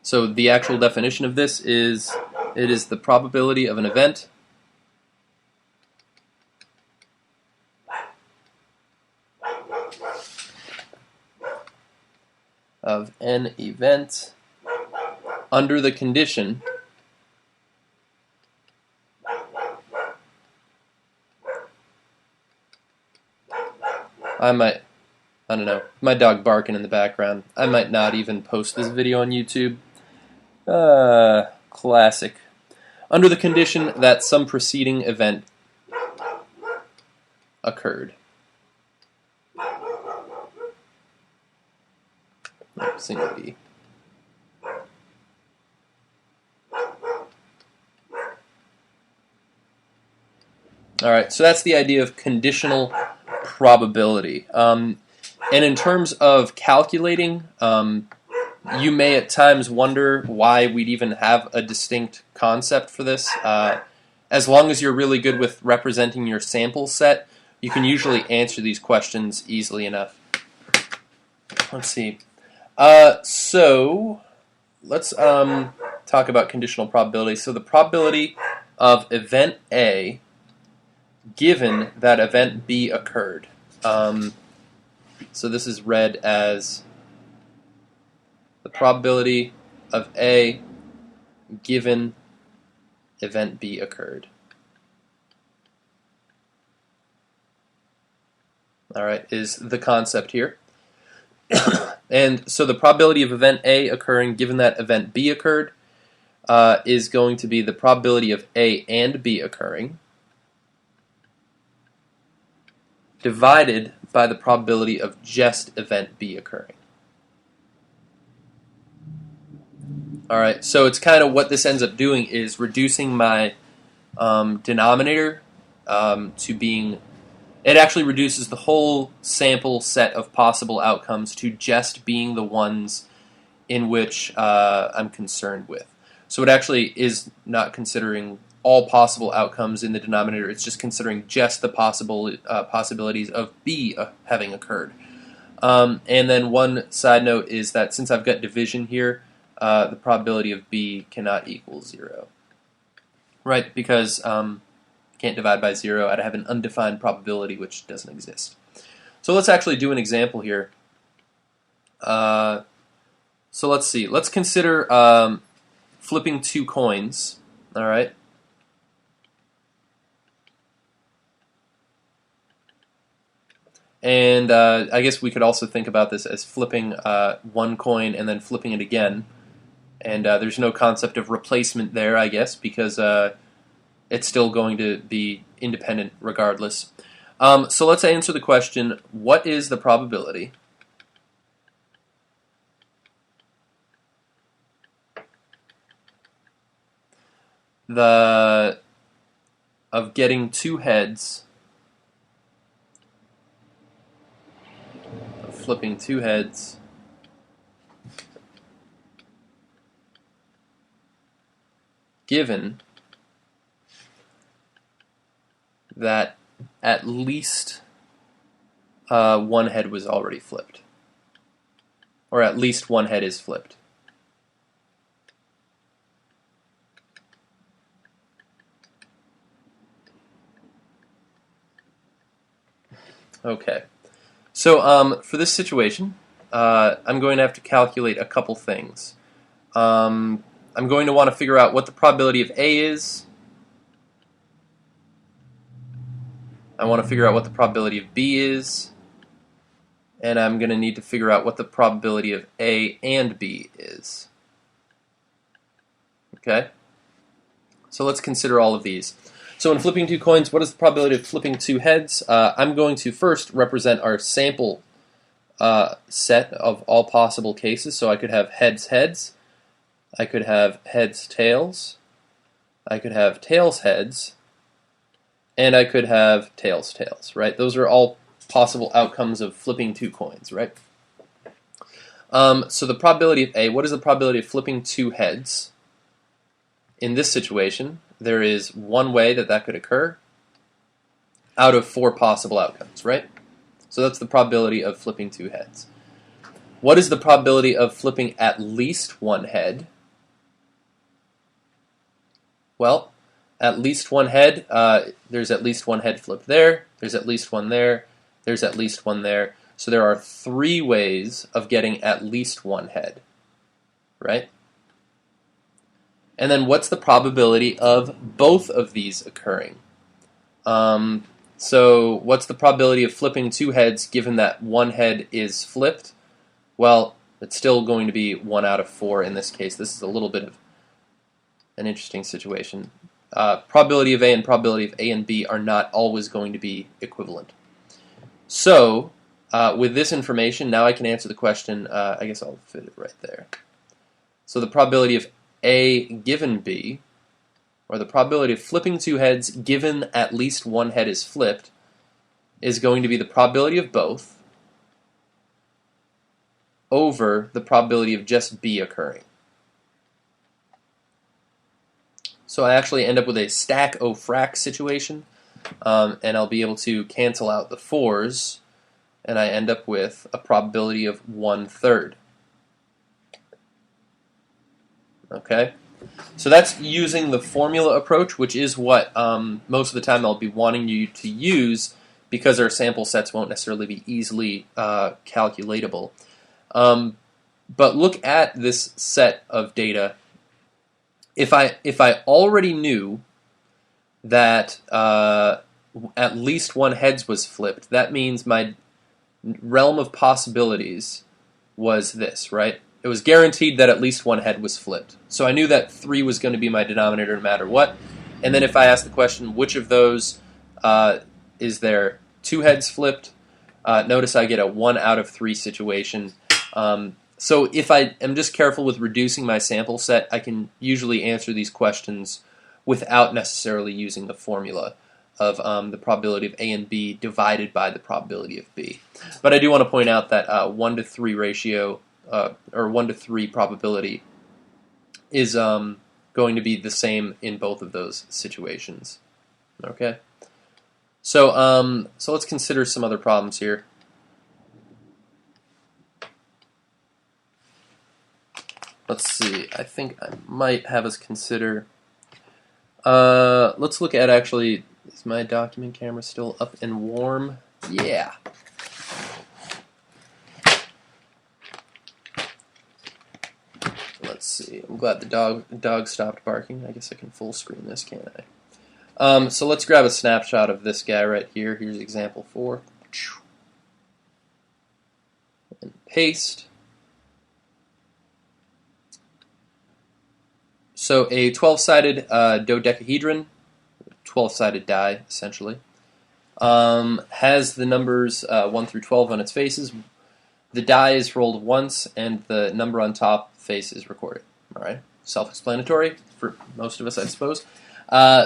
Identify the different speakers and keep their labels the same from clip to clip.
Speaker 1: So the actual definition of this is, it is the probability of an event under the condition I don't know, my dog barking in the background. I might not even post this video on YouTube. Classic. Under the condition that some preceding event occurred. Single E. Alright, so that's the idea of conditional probability. And in terms of calculating, you may at times wonder why we'd even have a distinct concept for this. As long as you're really good with representing your sample set, you can usually answer these questions easily enough. Let's see. So let's talk about conditional probability. So the probability of event A given that event B occurred. So this is read as the probability of A given event B occurred. Alright, is the concept here. And so the probability of event A occurring given that event B occurred is going to be the probability of A and B occurring divided by the probability of just event B occurring. Alright, so it's kind of what this ends up doing is reducing my denominator to being, it actually reduces the whole sample set of possible outcomes to just being the ones in which I'm concerned with. So it actually is not considering all possible outcomes in the denominator, it's just considering just the possibilities of B having occurred. And then one side note is that since I've got division here, the probability of B cannot equal 0. Right, because can't divide by 0, I'd have an undefined probability which doesn't exist. So let's actually do an example here. So let's see, let's consider flipping 2 coins, alright? And I guess we could also think about this as flipping 1 coin and then flipping it again. And there's no concept of replacement there, I guess, because it's still going to be independent regardless. So let's answer the question, what is the probability of getting 2 heads, flipping 2 heads, given that at least 1 head was already flipped, or at least 1 head is flipped. Okay. So for this situation, I'm going to have to calculate a couple things. I'm going to want to figure out what the probability of A is. I want to figure out what the probability of B is. And I'm going to need to figure out what the probability of A and B is. Okay? So let's consider all of these. So in flipping 2 coins, what is the probability of flipping 2 heads? I'm going to first represent our sample set of all possible cases. So I could have heads, heads. I could have heads, tails. I could have tails, heads. And I could have tails, tails, right? Those are all possible outcomes of flipping 2 coins, right? So the probability of A, what is the probability of flipping 2 heads? In this situation, there is 1 way that that could occur out of 4 possible outcomes, right? So that's the probability of flipping 2 heads. What is the probability of flipping at least 1 head? Well, at least one head, there's at least one head flipped there, there's at least one there, there's at least one there. So there are 3 ways of getting at least one head, right? And then what's the probability of both of these occurring? So what's the probability of flipping 2 heads given that one head is flipped? Well, it's still going to be 1 out of 4 in this case. This is a little bit of an interesting situation. Probability of A and probability of A and B are not always going to be equivalent. So with this information, now I can answer the question. I guess I'll fit it right there. So the probability of A given B, or the probability of flipping 2 heads given at least one head is flipped, is going to be the probability of both over the probability of just B occurring. So I actually end up with a stack o frac situation, and I'll be able to cancel out the 4s, and I end up with a probability of 1/3. Okay, so that's using the formula approach, which is what most of the time I'll be wanting you to use because our sample sets won't necessarily be easily calculatable. But look at this set of data. If I already knew that at least one heads was flipped, that means my realm of possibilities was this, right? It was guaranteed that at least one head was flipped. So I knew that 3 was going to be my denominator no matter what. And then if I ask the question, which of those is there 2 heads flipped, notice I get a 1 out of 3 situation. So if I am just careful with reducing my sample set, I can usually answer these questions without necessarily using the formula of the probability of A and B divided by the probability of B. But I do want to point out that 1-to-3 ratio, or 1-to-3 probability, is going to be the same in both of those situations. Okay? So, so let's consider some other problems here. Let's see, I think I might have us consider, let's look at actually, is my document camera still up and warm? Yeah. Let's see, I'm glad the dog stopped barking. I guess I can full screen this, can't I? So let's grab a snapshot of this guy right here. Here's example 4. And paste. So a 12-sided dodecahedron, 12-sided die essentially, has the numbers 1 through 12 on its faces. The die is rolled once, and the number on top face is recorded. All right, self-explanatory for most of us, I suppose.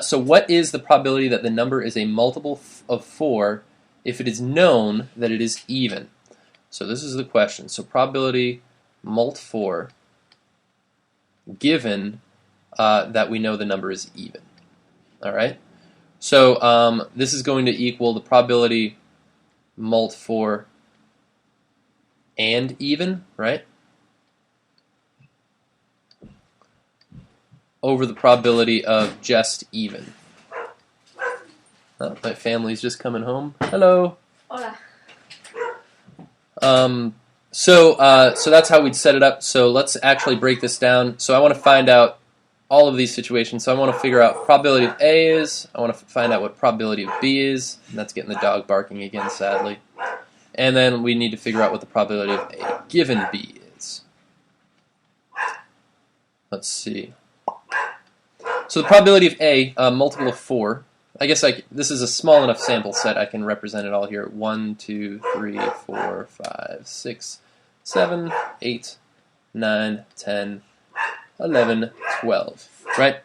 Speaker 1: So what is the probability that the number is a multiple of 4 if it is known that it is even? So this is the question. So probability mult 4 given that we know the number is even. All right. So this is going to equal the probability mult 4 and even, right? Over the probability of just even. Oh, my family's just coming home. Hello.
Speaker 2: Hola.
Speaker 1: So that's how we'd set it up. So let's actually break this down. So I want to find out all of these situations. So I want to figure out probability of A is. I want to find out what probability of B is. And that's getting the dog barking again, sadly. And then we need to figure out what the probability of A given B is. Let's see. So the probability of A, multiple of 4. I guess this is a small enough sample set I can represent it all here. 1, 2, 3, 4, 5, 6, 7, 8, 9, 10, 11, 12. Right?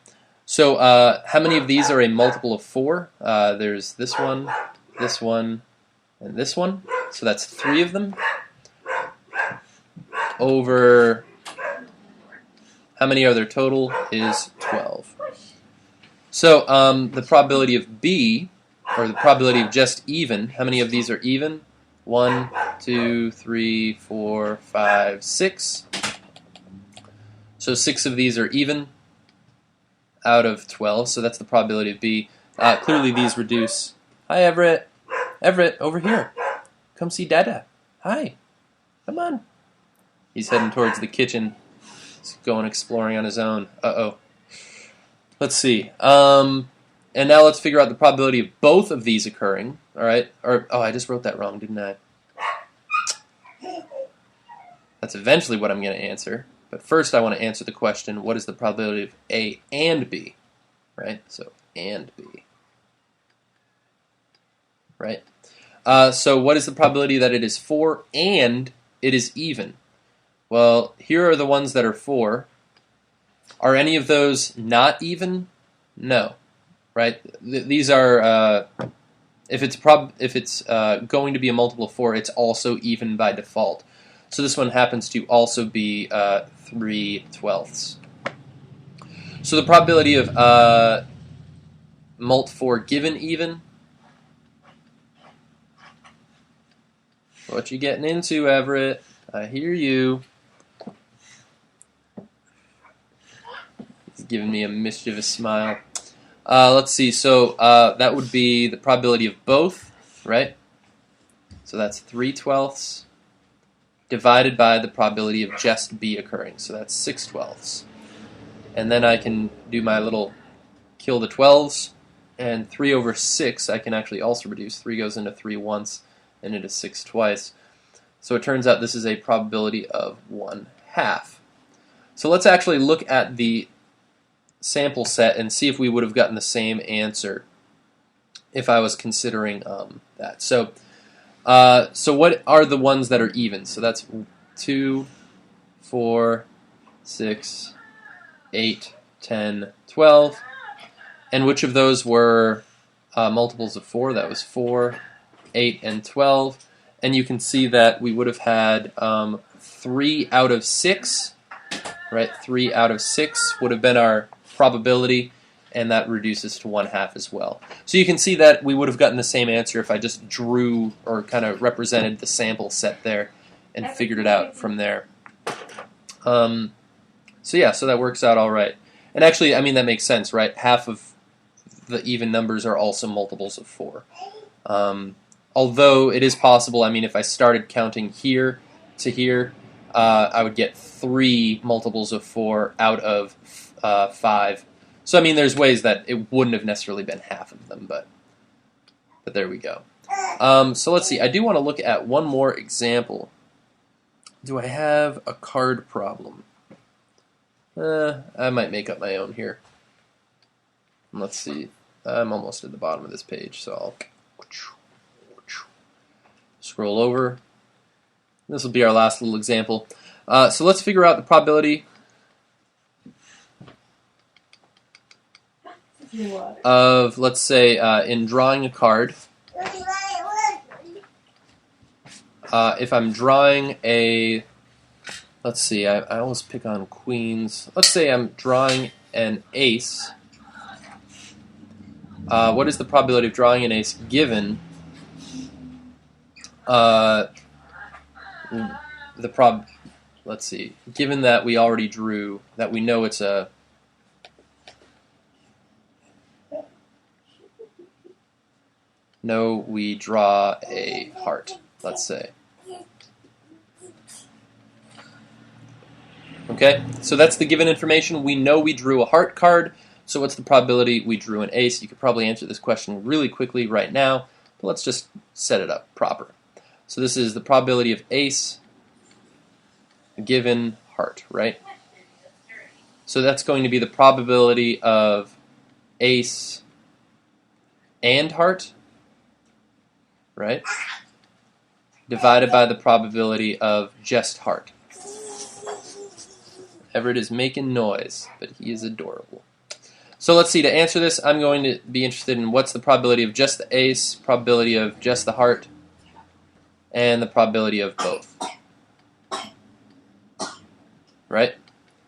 Speaker 1: So how many of these are a multiple of 4? There's this one, and this one. So that's 3 of them. Over how many are there total is 12. So the probability of B, or the probability of just even, how many of these are even? 1, 2, 3, 4, 5, 6. So 6 of these are even. out of 12, so that's the probability of B. Clearly these reduce. Hi, Everett. Everett, over here. Come see Dada. Hi. Come on. He's heading towards the kitchen. He's going exploring on his own. Uh-oh. Let's see. And now let's figure out the probability of both of these occurring. All right. Oh, I just wrote that wrong, didn't I? That's eventually what I'm going to answer. But first I want to answer the question, what is the probability of A and B? Right? So, and B. Right? So what is the probability that it is 4 and it is even? Well, here are the ones that are 4. Are any of those not even? No. Right? These are, if it's going to be a multiple of 4, it's also even by default. So this one happens to also be 3/12. So the probability of mult 4 given even. What you getting into, Everett? I hear you. He's giving me a mischievous smile. Let's see. So that would be the probability of both, right? So that's 3/12 divided by the probability of just B occurring. So that's 6/12. And then I can do my little kill the 12s. And 3 over 6 I can actually also reduce. 3 goes into 3 once and into 6 twice. So it turns out this is a probability of 1/2. So let's actually look at the sample set and see if we would have gotten the same answer if I was considering that. So what are the ones that are even? So that's 2, 4, 6, 8, 10, 12. And which of those were multiples of 4? That was 4, 8, and 12. And you can see that we would have had 3 out of 6, right? 3 out of 6 would have been our probability, and that reduces to 1/2 as well. So you can see that we would have gotten the same answer if I just drew or kind of represented the sample set there and figured it out from there. So yeah, so that works out all right. And actually, I mean, that makes sense, right? Half of the even numbers are also multiples of 4. Although it is possible, I mean, if I started counting here to here, I would get 3 multiples of 4 out of 5. So I mean, there's ways that it wouldn't have necessarily been half of them, but there we go. So let's see. I do want to look at one more example. Do I have a card problem? I might make up my own here. Let's see. I'm almost at the bottom of this page, so I'll scroll over. This will be our last little example. So let's figure out the probability of, let's say, in drawing a card, if I'm drawing a, let's see, I always pick on queens. Let's say I'm drawing an ace. What is the probability of drawing an ace given let's see, given that we already drew, that we know it's a, we draw a heart, let's say. Okay, so that's the given information. We know we drew a heart card, so what's the probability we drew an ace? You could probably answer this question really quickly right now, but let's just set it up proper. So this is the probability of ace given heart, right? So that's going to be the probability of ace and heart, right? Divided by the probability of just heart. Everett is making noise, but he is adorable. So let's see, to answer this, I'm going to be interested in what's the probability of just the ace, probability of just the heart, and the probability of both. Right?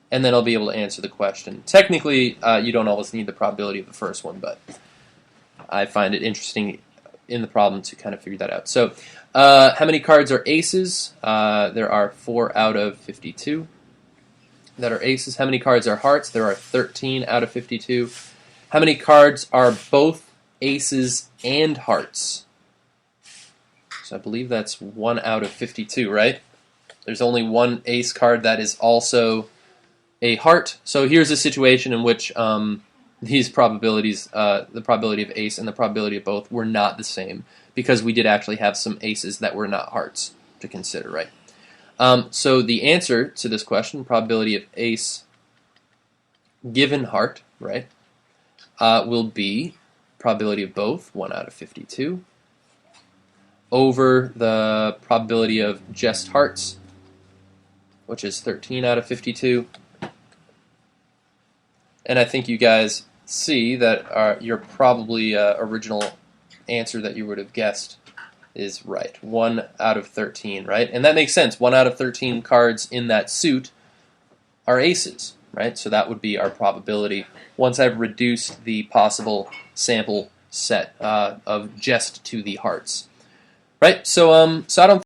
Speaker 1: And then I'll be able to answer the question. Technically, you don't always need the probability of the first one, but I find it interesting in the problem to kind of figure that out. So, how many cards are aces? There are 4 out of 52. that are aces. How many cards are hearts? There are 13 out of 52. How many cards are both aces and hearts? So I believe that's 1 out of 52, right? There's only one ace card that is also a heart. So here's a situation in which these probabilities, the probability of ace and the probability of both, were not the same, because we did actually have some aces that were not hearts to consider, right? So the answer to this question, probability of ace given heart, right, will be probability of both, 1 out of 52, over the probability of just hearts, which is 13 out of 52. And I think you guys see that your probably original answer that you would have guessed is right. 1 out of 13, right? And that makes sense. 1 out of 13 cards in that suit are aces, right? So that would be our probability once I've reduced the possible sample set of just to the hearts, right? So I don't